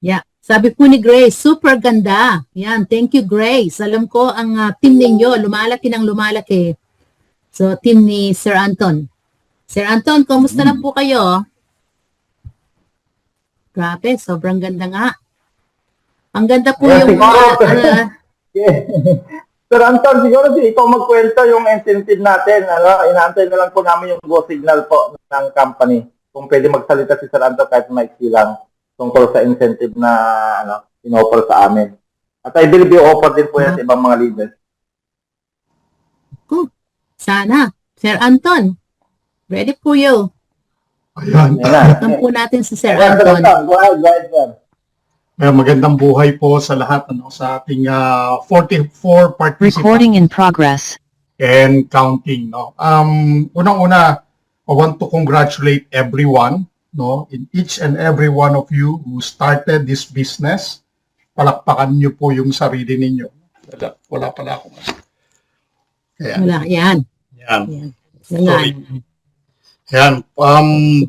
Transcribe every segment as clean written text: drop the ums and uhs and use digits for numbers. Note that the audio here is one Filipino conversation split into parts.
Yeah. Sabi po ni Grace, super ganda. Yan, thank you Grace. Alam ko ang team ninyo, lumalaki ng lumalaki. So, team ni Sir Anton. Sir Anton, kumusta na po kayo? Grabe, sobrang ganda nga. Ang ganda po yung... Sir Anton, siguro ikaw magkwento yung incentive natin. Inaantay na lang po namin yung go signal po ng company. Kung pwede magsalita si Sir Anton kahit maiksi lang tungkol sa incentive na in-offer sa amin. At I believe i-offer din po yan sa ibang mga leaders. Sana. Sir Anton, ready po you. Ayan. Welcome po natin si Sir Anton. Go ahead, sir. Magandang buhay po sa lahat sa ating 44 participants. Recording in progress. And counting. Unang-una, I want to congratulate everyone, in each and every one of you who started this business. Palakpakan niyo po yung sarili ninyo. Wala pala ako. Wala, yan. Sorry. Yan.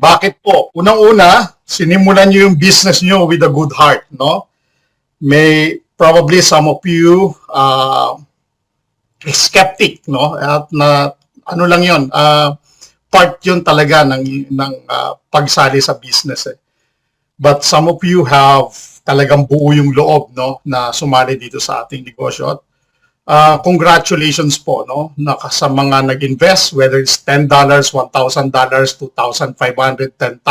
Bakit po? Unang-una, sinimulan niyo yung business niyo with a good heart, May probably some of you skeptic, At na ano lang 'yon, part 'yon talaga ng pagsali sa business. But some of you have talagang buo yung loob, na sumali dito sa ating negosyo. Congratulations po, sa mga nag-invest, whether it's $10, $1,000, $2,500, $10,000,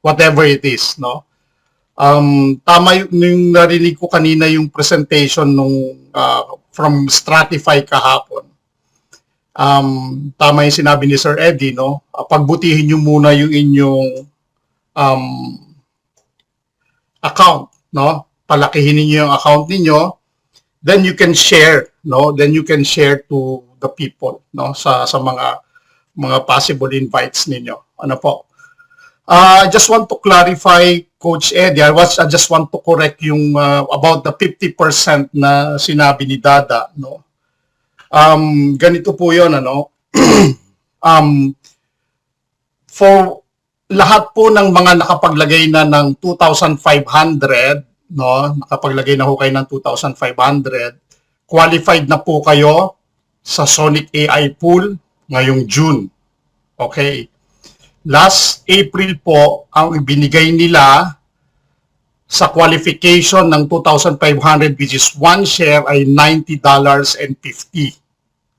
whatever it is, Tama yung narinig ko kanina yung presentation from Stratify kahapon. Tama yung sinabi ni Sir Eddie, pagbutihin nyo muna yung inyong account, palakihin niyo yung account niyo, then you can share, then you can share to the people, sa mga possible invites ninyo. Ano po? I just want to clarify, Coach Eddie, I just want to correct yung about the 50% na sinabi ni Dada, ganito po 'yon, for lahat po ng mga nakapaglagay na ng 2,500, nakapaglagay na ho kayo ng 2,500, qualified na po kayo sa Sonic AI pool ngayong June. Okay. Last April po, ang ibinigay nila sa qualification ng 2,500, which is one share, ay $90.50.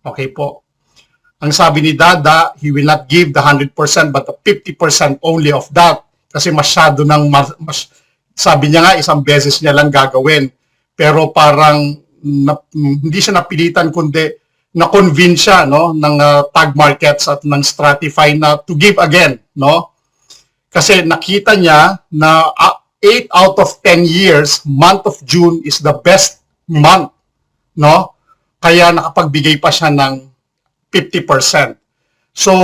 Okay po. Ang sabi ni Dada, he will not give the 100% but the 50% only of that. Kasi masyado ng, sabi niya nga, isang beses niya lang gagawin. Pero parang hindi siya napilitan, kundi na-convince siya, ng Tag Markets at ng Stratify na to give again, Kasi nakita niya na 8 out of 10 years, month of June is the best month, Kaya nakapagbigay pa siya ng 50%. So,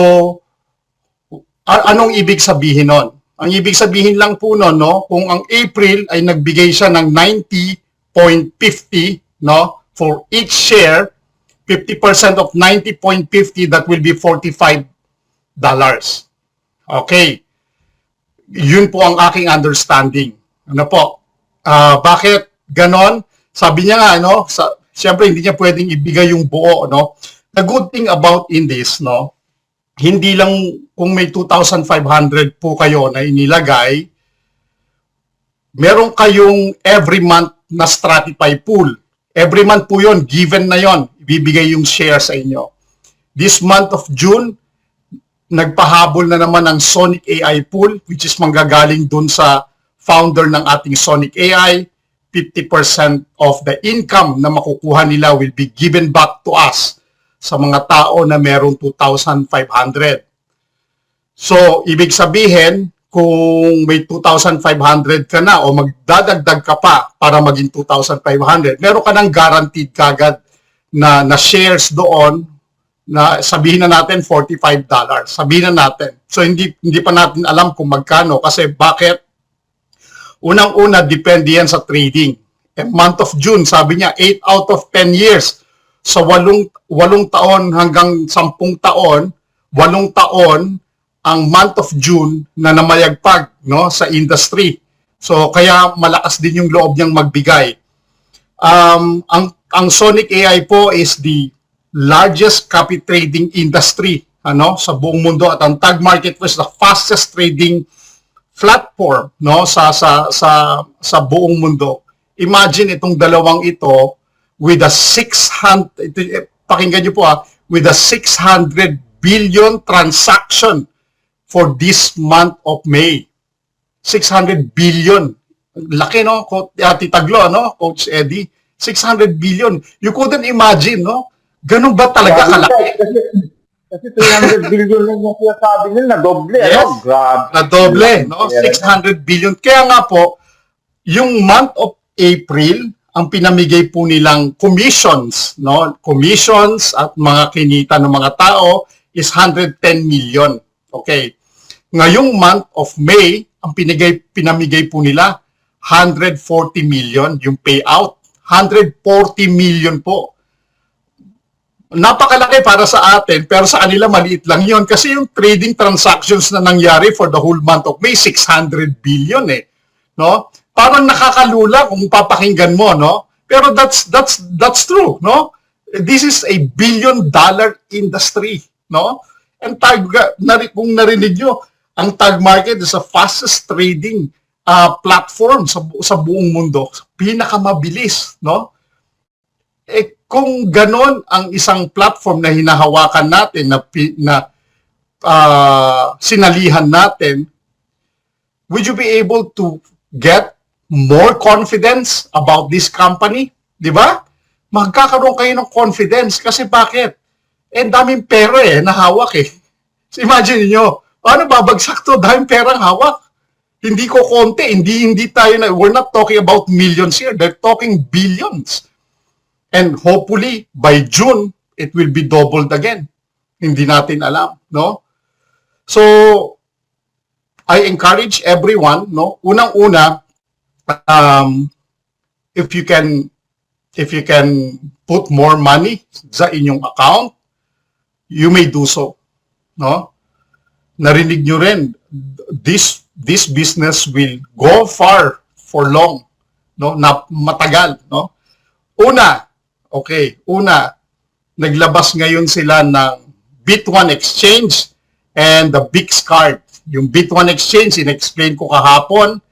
anong ibig sabihin nun? Ang ibig sabihin lang po nun, kung ang April ay nagbigay siya ng 90.50, for each share, 50% of 90.50, that will be $45. Okay. Yun po ang aking understanding. Ano po? Bakit ganon? Sabi niya nga, siyempre hindi niya pwedeng ibigay yung buo, The good thing about in this, hindi lang kung may 2,500 po kayo na inilagay, meron kayong every month na Stratify pool. Every month po yun, given na yon, ibibigay yung share sa inyo. This month of June, nagpahabol na naman ng Sonic AI pool, which is manggagaling dun sa founder ng ating Sonic AI. 50% of the income na makukuha nila will be given back to us sa mga tao na merong 2,500. So, ibig sabihin, kung may 2,500 ka na o magdadagdag ka pa para maging 2,500, meron ka ng guaranteed kagad na shares doon na sabihin na natin $45. Sabihin na natin. So, hindi pa natin alam kung magkano kasi bakit? Unang-una, depende yan sa trading. Month of June, sabi niya, 8 out of 10 years. Sa 8 taon hanggang 10 taon, 8 taon ang month of June na namayagpag sa industry. So kaya malakas din yung loob niyang magbigay. Ang Sonic AI po is the largest copy trading industry sa buong mundo, at ang Tag Market was the fastest trading platform sa buong mundo. Imagine itong dalawang ito with a 600, pakinggan niyo po with a 600 billion transaction for this month of May. 600 billion. Laki, no? Titaglo, Coach Eddie? 600 billion. You couldn't imagine, no? Ganun ba talaga kalaki? Kasi 300 billion lang yung sinasabi nila, na doble, Yes. Grabe. Na doble, no? 600 billion. Kaya nga po, yung month of April, ang pinamigay po nilang commissions, no? Commissions at mga kinita ng mga tao is 110 million. Okay. Ngayong month of May, ang pinamigay po nila 140 million yung payout. 140 million po. Napakalaki para sa atin, pero sa kanila maliit lang yon kasi yung trading transactions na nangyari for the whole month of May 600 billion no? Parang nakakalula kung papakinggan mo, no? Pero that's true, no? This is a billion-dollar industry, no? And kung narinig nyo, ang Tag Market is the fastest trading platform sa buong mundo. Pinakamabilis, no? Kung ganon ang isang platform na hinahawakan natin, na sinalihan natin, would you be able to get more confidence about this company? Di ba? Magkakaroon kayo ng confidence. Kasi bakit? Daming pera nahawak So imagine niyo, paano babagsak to? Daming perang hawak. Hindi ko konti. Hindi tayo we're not talking about millions here. They're talking billions. And hopefully, by June, it will be doubled again. Hindi natin alam, no? So, I encourage everyone, no? Unang-una, if you can put more money sa inyong account, you may do so, no? Narinig nyo rin, this business will go far for long, no? Na matagal, no? Una, naglabas ngayon sila ng Bit1 Exchange and the Bix Card. Yung Bit1 Exchange, in-explain ko kahapon,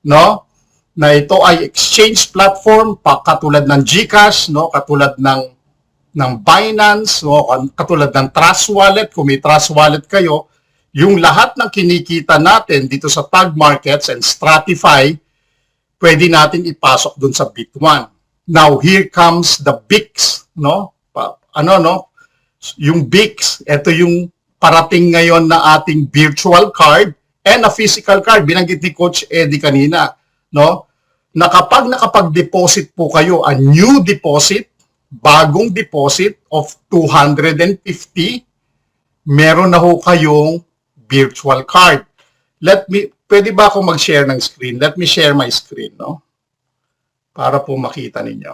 no? Na ito ay exchange platform katulad ng GCash, no? Katulad ng Binance, no? Katulad ng Trust Wallet. Kung may Trust Wallet kayo, yung lahat ng kinikita natin dito sa Tag Markets and Stratify, pwede natin ipasok dun sa Bit1. Now, here comes the Bix, no? Yung Bix, ito yung parating ngayon na ating virtual card and a physical card. Binanggit ni Coach Eddie kanina, no? Na kapag nakapag-deposit po kayo, a new deposit, bagong deposit of 250, meron na ho kayong virtual card. Pwede ba ako mag-share ng screen? Let me share my screen, no? Para po makita ninyo.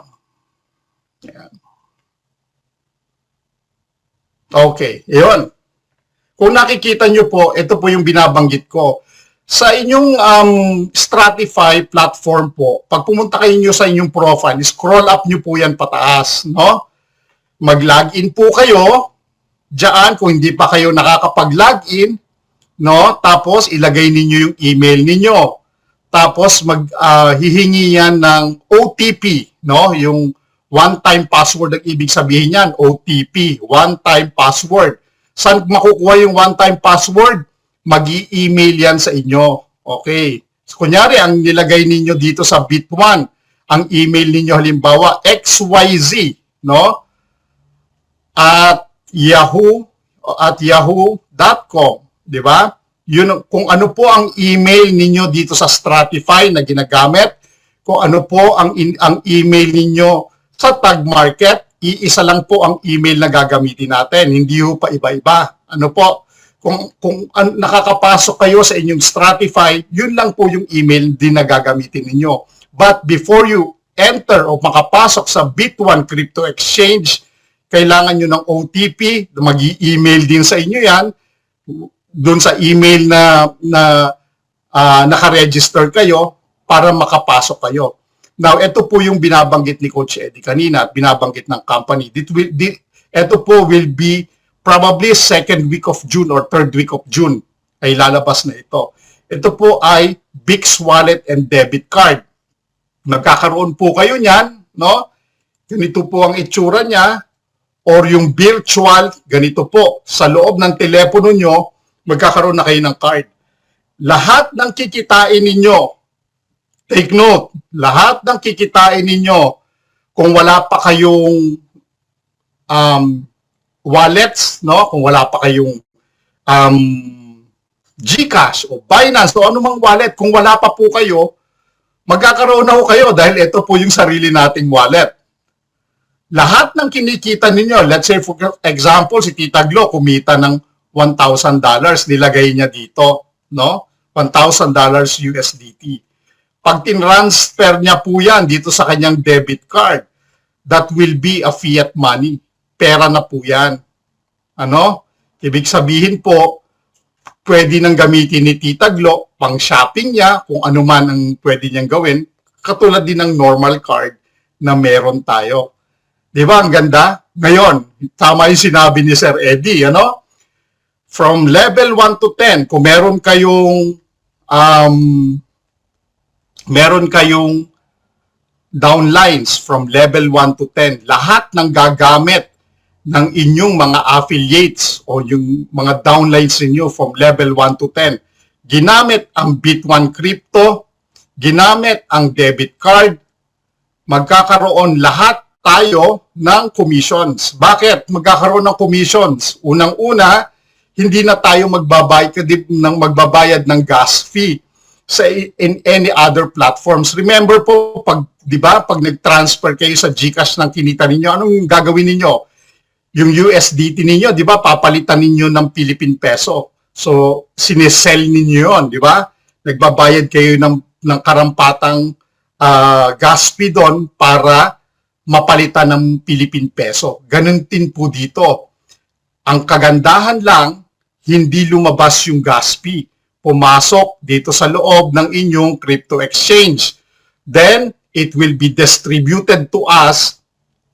Ayan. Okay, yun. Kung nakikita nyo po, ito po yung binabanggit ko. Sa inyong Stratify platform po, pag pumunta kayo nyo sa inyong profile, scroll up nyo po yan pataas, no? Mag-login po kayo, dyan, kung hindi pa kayo nakakapag-login, no? Tapos, ilagay ninyo yung email ninyo. Tapos hihingi yan ng OTP, no? Yung one-time password ang ibig sabihin niyan, OTP, one-time password. Saan makukuha yung one-time password? Mag-i-email yan sa inyo. Okay. So, kunyari, ang nilagay ninyo dito sa Bit1, ang email ninyo halimbawa XYZ, no? At yahoo.com, di ba? Yun, kung ano po ang email ninyo dito sa Stratify na ginagamit, kung ano po ang email ninyo sa Tag Market, iisa lang po ang email na gagamitin natin. Hindi po pa iba-iba. Ano po? Kung nakakapasok kayo sa inyong Stratify, yun lang po yung email din na gagamitin ninyo. But before you enter o makapasok sa Bit1 Crypto Exchange, kailangan nyo ng OTP, mag-i-email din sa inyo yan, doon sa email na naka-register kayo, para makapasok kayo. Now, ito po yung binabanggit ni Coach Eddie kanina at binabanggit ng company. Ito po will be probably second week of June or third week of June ay lalabas na ito. Ito po ay Bix Wallet and Debit Card. Magkakaroon po kayo niyan, no? Ganito po ang itsura niya, or yung virtual, ganito po. Sa loob ng telepono nyo, magkakaroon na kayo ng card. Lahat ng kikitain ninyo, take note, lahat ng kikitain ninyo, kung wala pa kayong wallets, no? Kung wala pa kayong GCash o Binance o anumang wallet, kung wala pa po kayo, magkakaroon na po kayo dahil ito po yung sarili nating wallet. Lahat ng kinikita ninyo, let's say for example, si Tita Glo kumita ng $1,000, nilagay niya dito, no? $1,000 USDT. Pag tinransfer niya po yan dito sa kanyang debit card, that will be a fiat money. Pera na po yan. Ano? Ibig sabihin po, pwede nang gamitin ni Tita Glo pang shopping niya, kung ano man ang pwede niyang gawin, katulad din ng normal card na meron tayo. Di ba? Ang ganda. Ngayon, tama yung sinabi ni Sir Eddie, ano? From level 1 to 10, kung meron kayong downlines from level 1 to 10, lahat ng gagamit ng inyong mga affiliates o yung mga downlines ninyo from level 1 to 10, ginamit ang Bit1 Crypto, ginamit ang debit card, magkakaroon lahat tayo ng commissions. Bakit magkakaroon ng commissions? Unang-una, hindi na tayo magbabayad ng gas fee sa in any other platforms. Remember po, pag 'di ba, pag nag-transfer kayo sa GCash ng kinita ninyo, anong gagawin ninyo? Yung USDT ninyo, 'di ba, papalitan ninyo ng Philippine peso. So, sinesell ninyo 'yon, 'di ba? Nagbabayad kayo ng karampatang gas fee doon para mapalitan ng Philippine peso. Ganun din po dito. Ang kagandahan lang, hindi lumabas yung gas fee. Pumasok dito sa loob ng inyong crypto exchange. Then, it will be distributed to us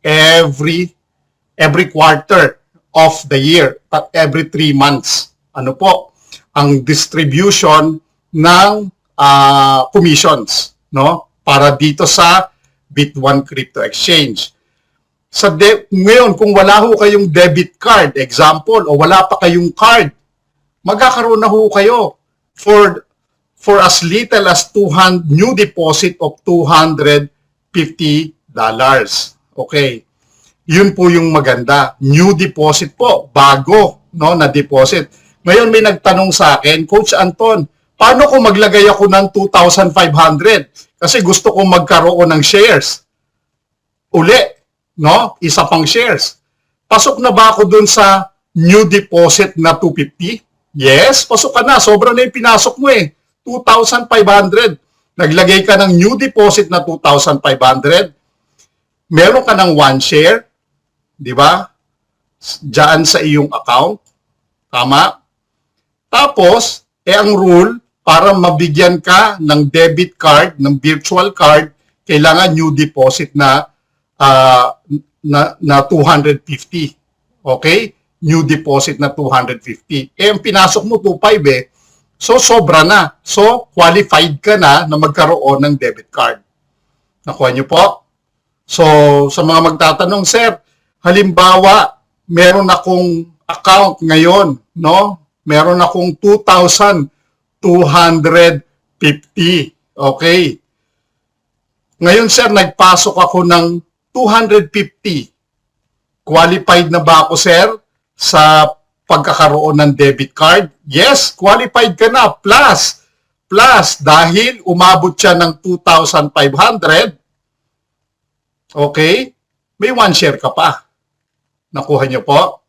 every quarter of the year, at every 3 months. Ano po? Ang distribution ng commissions, no? Para dito sa Bit1 Crypto Exchange. Ngayon, kung wala ho kayong debit card, example, o wala pa kayong card, magkakaroon na ho kayo for as little as new deposit of $250. Okay. Yun po yung maganda. New deposit po, bago, no, na deposit. Ngayon may nagtanong sa akin, Coach Anton, paano kung maglagay ako ng 2,500? Kasi gusto kong magkaroon ng shares. Uli, no? Isa pang shares. Pasok na ba ako dun sa new deposit na 250? Yes, pasok ka na. Sobra na yung pinasok mo eh. 2,500. Naglagay ka ng new deposit na 2,500. Meron ka ng 1 share. Di ba? Diyan sa iyong account. Tama? Tapos, ang rule, para mabigyan ka ng debit card, ng virtual card, kailangan new deposit na 250. Okay? New deposit na 250. Ang pinasok mo 25 eh. So, sobra na. So, qualified ka na magkaroon ng debit card. Nakuha niyo po? So, sa mga magtatanong, Sir, halimbawa, meron akong account ngayon, no? Meron akong 2,250. Okay. Ngayon, sir, nagpasok ako ng 250. Qualified na ba ako, sir, sa pagkakaroon ng debit card? Yes, qualified ka na. Plus, dahil umabot siya ng 2,500, okay, may 1 share ka pa. Nakuha niyo po?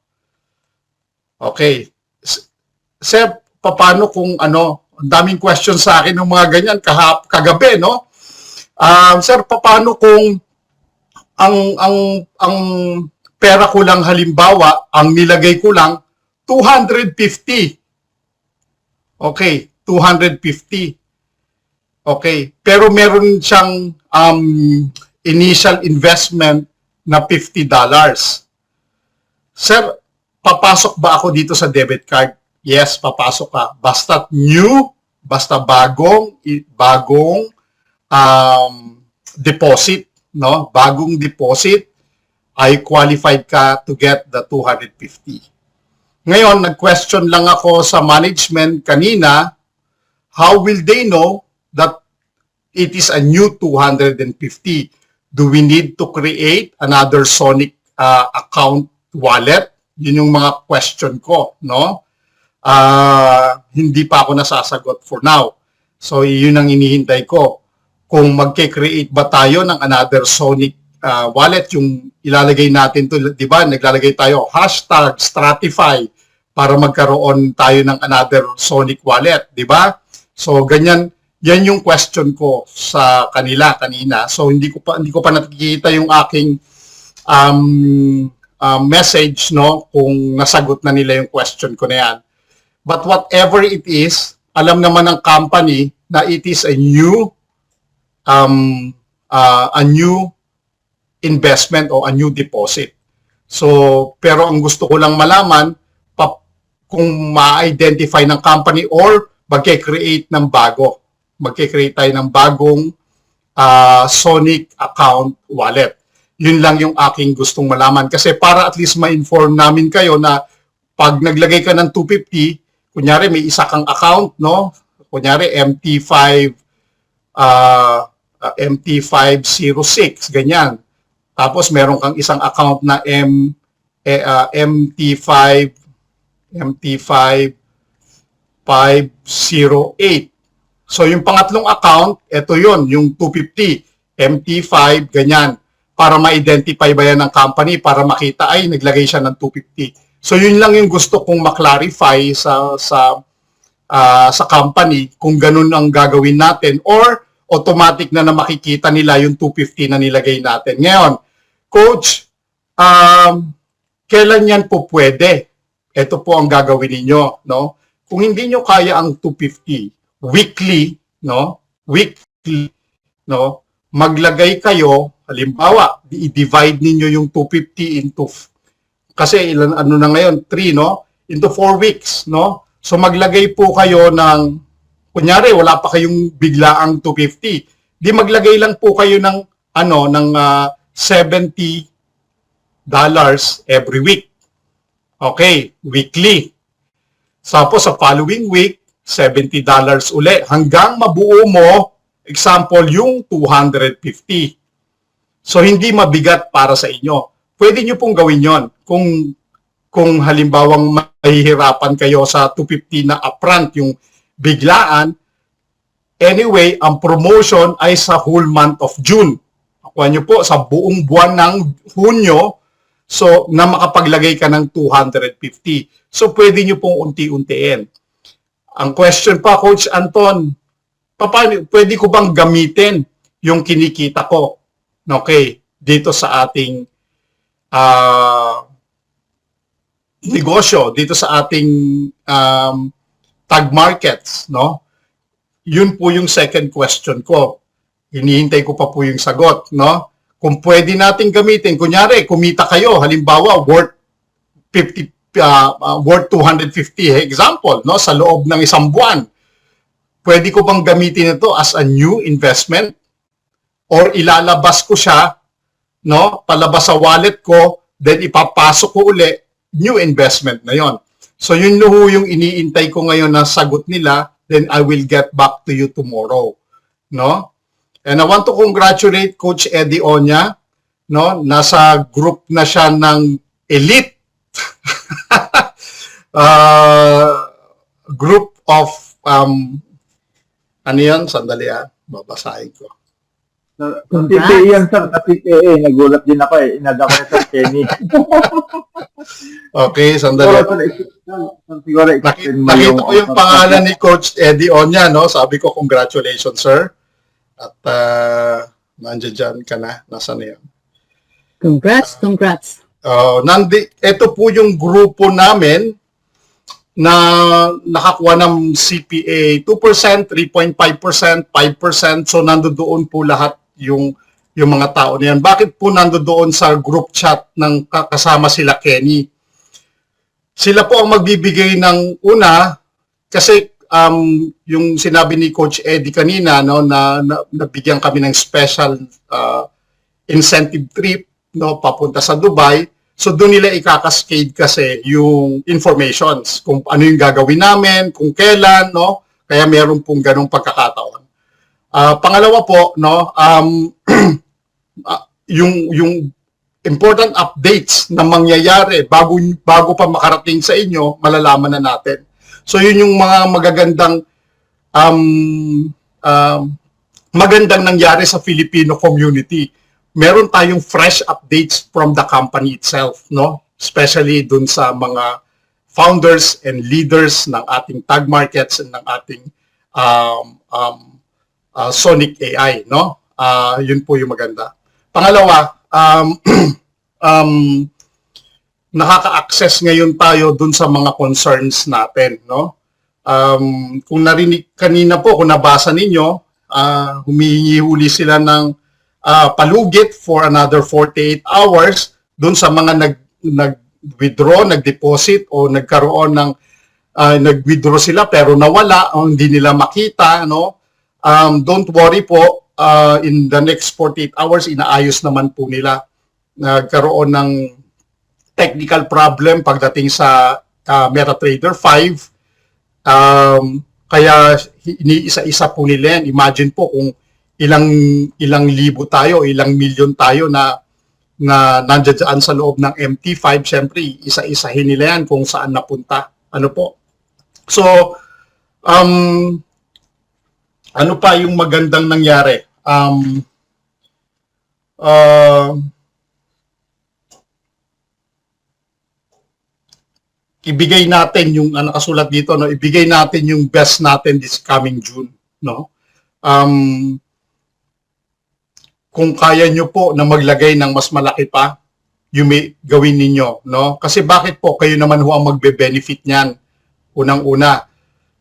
Okay. Sir, paano kung ang daming questions sa akin ng mga ganyan kagabi, no? Sir, paano kung ang pera ko lang halimbawa, ang nilagay ko lang 250. Okay, 250. Okay. Pero meron siyang initial investment na $50. Sir, papasok ba ako dito sa debit card? Yes, papasok ka. Basta new, basta bagong deposit, no? Bagong deposit, ay qualified ka to get the 250. Ngayon, nag-question lang ako sa management kanina, how will they know that it is a new 250? Do we need to create another Sonic account wallet? Yun yung mga question ko, no? Hindi pa ako nasasagot for now. So, yun ang inihintay ko. Kung magke-create ba tayo ng another Sonic wallet, yung ilalagay natin to, di ba? Naglalagay tayo hashtag Stratify para magkaroon tayo ng another Sonic wallet, di ba? So, ganyan, yan yung question ko sa kanila kanina. So, hindi ko pa nakikita yung aking message, no, kung nasagot na nila yung question ko na yan. But whatever it is, alam naman ng company na it is a new investment o a new deposit. So, pero ang gusto ko lang malaman kung ma-identify ng company or magke-create ng bago. Magke-create tayo ng bagong Sonic account wallet. Yun lang yung aking gustong malaman. Kasi para at least ma-inform namin kayo na pag naglagay ka ng 250, kunyari may isa kang account, no? Kunyari MT506, ganyan. Tapos meron kang isang account na MT508. So yung pangatlong account, ito yun, yung 250, MT5, ganyan. Para ma-identify ba yan ng company, para makita, ay, naglagay siya ng 250. So yun lang yung gusto kong ma-clarify sa company kung ganun ang gagawin natin or automatic na makikita nila yung 250 na nilagay natin. Ngayon, Coach, kailan yan po pwede? Ito po ang gagawin ninyo, no? Kung hindi nyo kaya ang 250 weekly, no? Maglagay kayo, halimbawa, i-divide ninyo yung 250 into kasi ilan ano na ngayon, 3, no? Into 4 weeks, no? So maglagay po kayo ng kunyari wala pa kayong biglaang 250. Di maglagay lang po kayo ng $70 every week. Okay, weekly. Tapos sa following week, $70 uli hanggang mabuo mo, example, yung 250. So hindi mabigat para sa inyo. Pwede nyo pong gawin yon kung halimbawang mahihirapan kayo sa 250 na upfront, yung biglaan. Anyway, ang promotion ay sa whole month of June. Kuha nyo po sa buong buwan ng Hunyo, so na makapaglagay ka ng 250. So pwede nyo pong unti-untiin. Ang question pa, Coach Anton, paano, pwede ko bang gamitin yung kinikita ko? Okay, dito sa ating negosyo, dito sa ating tag markets, no? Yun po yung second question ko. Hinihintay ko pa po yung sagot, no? Kung pwede natin gamitin, kunyari, kumita kayo, halimbawa, worth 250, example, no? Sa loob ng isang buwan. Pwede ko bang gamitin ito as a new investment? Or ilalabas ko siya, no? Palabas sa wallet ko, then ipapasok ko uli, new investment na yon. So yun yung iniintay ko ngayon na sagot nila, then I will get back to you tomorrow, no? And I want to congratulate Coach Eddie Onya, no? Nasa group na siya ng elite group of ano yan? Sandali babasahin ko. CPA yan, sir. CPA, nagulat din ako eh. Inad ako sa Kenny. Okay, sandali. Siguro, nakita ko yung pangalan ni Coach Eddie Onya, no? Sabi ko, congratulations, sir. At nandiyan dyan ka na. Nasaan na yan? Congrats. Ito po yung grupo namin na nakakuha ng CPA 2%, 3.5%, 5%. So nandoon po lahat yung mga tao na yan. Bakit po nandoon sa group chat ng kasama sila Kenny? Sila po ang magbibigay ng una kasi yung sinabi ni Coach Eddie kanina, no, na nabigyan kami ng special incentive trip, no, papunta sa Dubai. So doon nila ikakascade kasi yung informations kung ano yung gagawin namin, kung kailan, no? Kaya meron pong ganong pagkakataon. Pangalawa po, no, yung important updates na mangyayari bago pa makarating sa inyo, malalaman na natin. So yun yung mga magandang nangyari sa Filipino community. Meron tayong fresh updates from the company itself, no? Especially dun sa mga founders and leaders ng ating tag markets and ng ating Sonic AI, no? Yun po yung maganda. Pangalawa, nakaka-access ngayon tayo dun sa mga concerns natin, no? Kung narinig kanina po, kung nabasa ninyo, humihingi uli sila ng palugit for another 48 hours doon sa mga nag-withdraw, nag-deposit o nagkaroon ng nag-withdraw sila pero nawala o hindi nila makita, no? Don't worry po, in the next 48 hours inaayos naman po nila. Nagkaroon ng technical problem pagdating sa MetaTrader 5. Kaya iniisa-isa po nila yan. Imagine po kung ilang libo tayo, ilang milyon tayo na nandiyan sa loob ng MT5, syempre isa-isahin nila yan kung saan napunta. Ano po? So, ano pa yung magandang nangyari? Ibigay natin yung nakasulat dito, no? Ibigay natin yung best natin this coming June, no? Kung kaya nyo po na maglagay ng mas malaki pa, yung may gawin ninyo, no? Kasi bakit po kayo naman ho ang magbe-benefit niyan? Unang-una,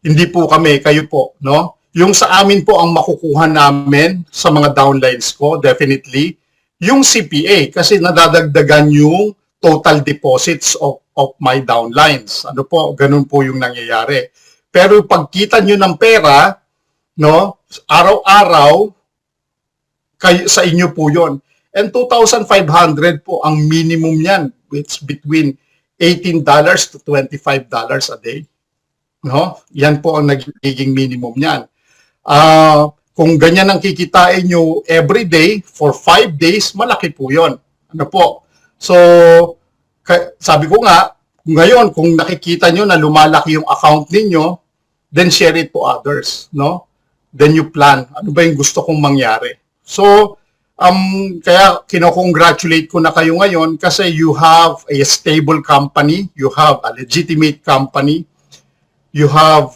hindi po kami, kayo po, no? Yung sa amin po ang makukuha namin sa mga downlines ko, definitely, yung CPA, kasi nadadagdagan yung total deposits of my downlines. Ano po, ganun po yung nangyayari. Pero pagkita nyo ng pera, no, araw-araw, sa inyo po yon. And 2,500 po ang minimum niyan. It's between $18 to $25 a day. No? Yan po ang nagiging minimum niyan. Kung ganyan ang kikitain nyo every day for 5 days, malaki po yon. Ano po? So, sabi ko nga, ngayon, kung nakikita nyo na lumalaki yung account ninyo, then share it to others. No? Then you plan. Ano ba yung gusto kong mangyari? So, kaya kinocongratulate ko na kayo ngayon kasi you have a stable company, you have a legitimate company, you have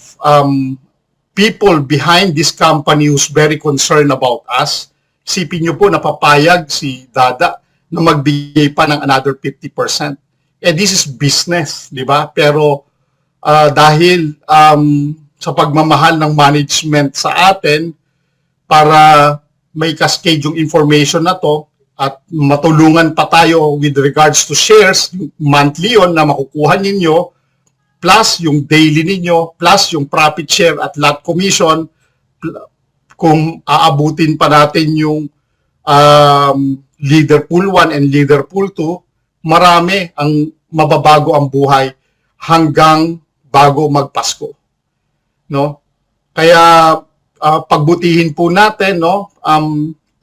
people behind this company who's very concerned about us. Isipin nyo po, napapayag si Dada na magbigay pa ng another 50%. This is business, di ba? Pero dahil sa pagmamahal ng management sa atin, para may cascade yung information na to at matulungan pa tayo with regards to shares, yung monthly yun na makukuha ninyo, plus yung daily ninyo, plus yung profit share at lot commission, kung aabutin pa natin yung Leader Pool 1 and Leader Pool 2, marami ang mababago ang buhay hanggang bago magpasko. No? Kaya pagbutihin po natin, no?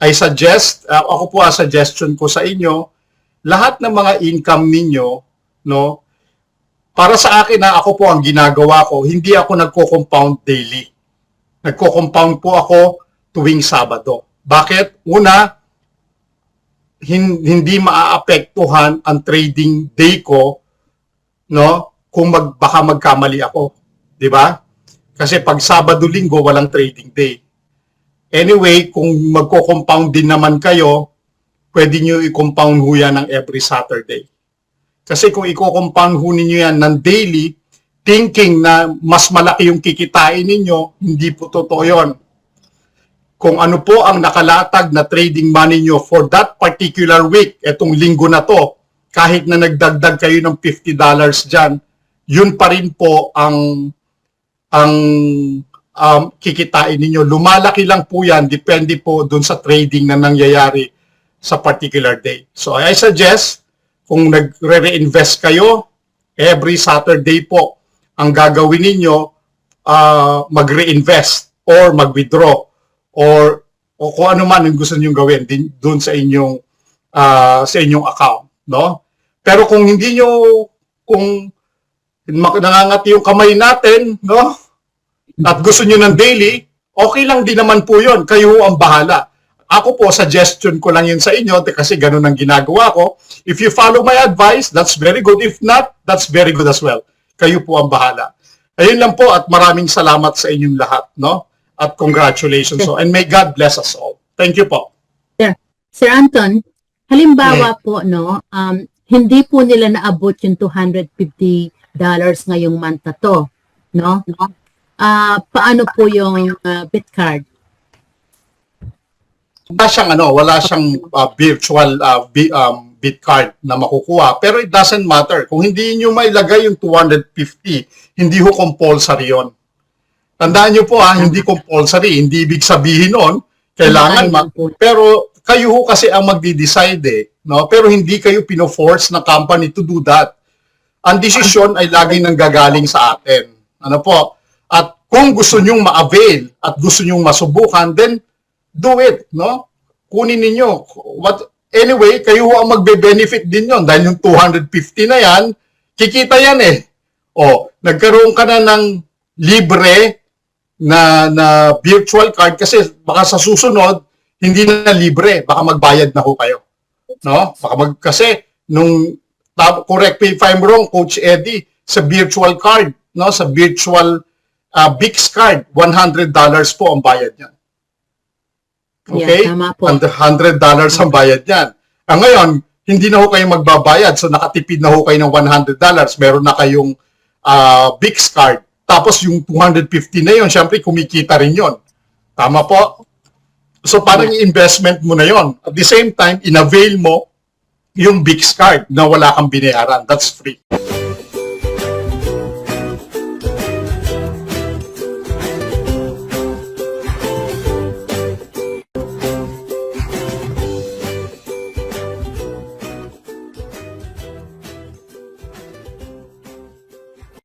I suggest, ako po suggestion ko sa inyo, lahat ng mga income ninyo, no? Para sa akin na ako po ang ginagawa ko, hindi ako nagko-compound daily. Nagko-compound po ako tuwing Sabado. Bakit? Una, hindi maaapektuhan ang trading day ko, no? Kung baka magkamali ako, 'di ba? Kasi pag Sabado-Linggo walang trading day. Anyway, kung magko-compound din naman kayo, pwede niyo i-compound ho yan ng every Saturday. Kasi kung i-compound ho ninyo yan ng daily, thinking na mas malaki yung kikitain ninyo, hindi po totoo yun. Kung ano po ang nakalatag na trading money nyo for that particular week, etong linggo na to, kahit na nagdagdag kayo ng $50 dyan, yun pa rin po ang kikitain ninyo. Lumalaki lang po yan, depende po dun sa trading na nangyayari sa particular day. So I suggest, kung nagre-reinvest kayo, every Saturday po, ang gagawin ninyo, mag-reinvest or mag-withdraw or kung ano man yung gusto niyo gawin doon sa inyong account, no? Pero kung hindi niyo, kung nangangati yung kamay natin, no? At gusto niyo ng daily, okay lang din naman po 'yon. Kayo ang bahala. Ako po, suggestion ko lang yun sa inyo kasi ganun ang ginagawa ko. If you follow my advice, that's very good. If not, that's very good as well. Kayo po ang bahala. Ayun lang po at maraming salamat sa inyong lahat, no? At congratulations. So, and may God bless us all. Thank you po. Sir Anton, halimbawa po, no, hindi po nila naabot yung $250 ngayong month na to, no? Paano po yung Bitcard? Wala siyang virtual Bitcard na makukuha. Pero it doesn't matter. Kung hindi niyo mailagay yung 250, hindi ho compulsory yon. Tandaan niyo po hindi compulsory. Hindi ibig sabihin nun, kailangan pero kayo ho kasi ang magdi-decide no? Pero hindi kayo pino-force na company to do that. Ang desisyon ay lagi nang gagaling sa atin. Ano po? At kung gusto nyong ma-avail at gusto nyong masubukan, then do it, no? Kunin ninyo. Anyway, kayo ho ang magbe-benefit din yon dahil yung 250 na yan, kikita yan nagkaroon ka na ng libre na virtual card kasi baka sa susunod, hindi na libre. Baka magbayad na ho kayo. No? Kasi correct me if I'm wrong, Coach Eddie, sa virtual card, no? Sa virtual Bix card, $100 po ang bayad niyan. Okay? Yeah, tama po. $100 ang bayad niyan. Ngayon, hindi na ho kayo magbabayad. So, nakatipid na ho kayo ng $100. Meron na kayong Bix card. Tapos, yung 250 na yun, syempre, kumikita rin yun. Tama po? So, parang investment mo na yun. At the same time, in-avail mo yung Bix card na wala kang binayaran. That's free.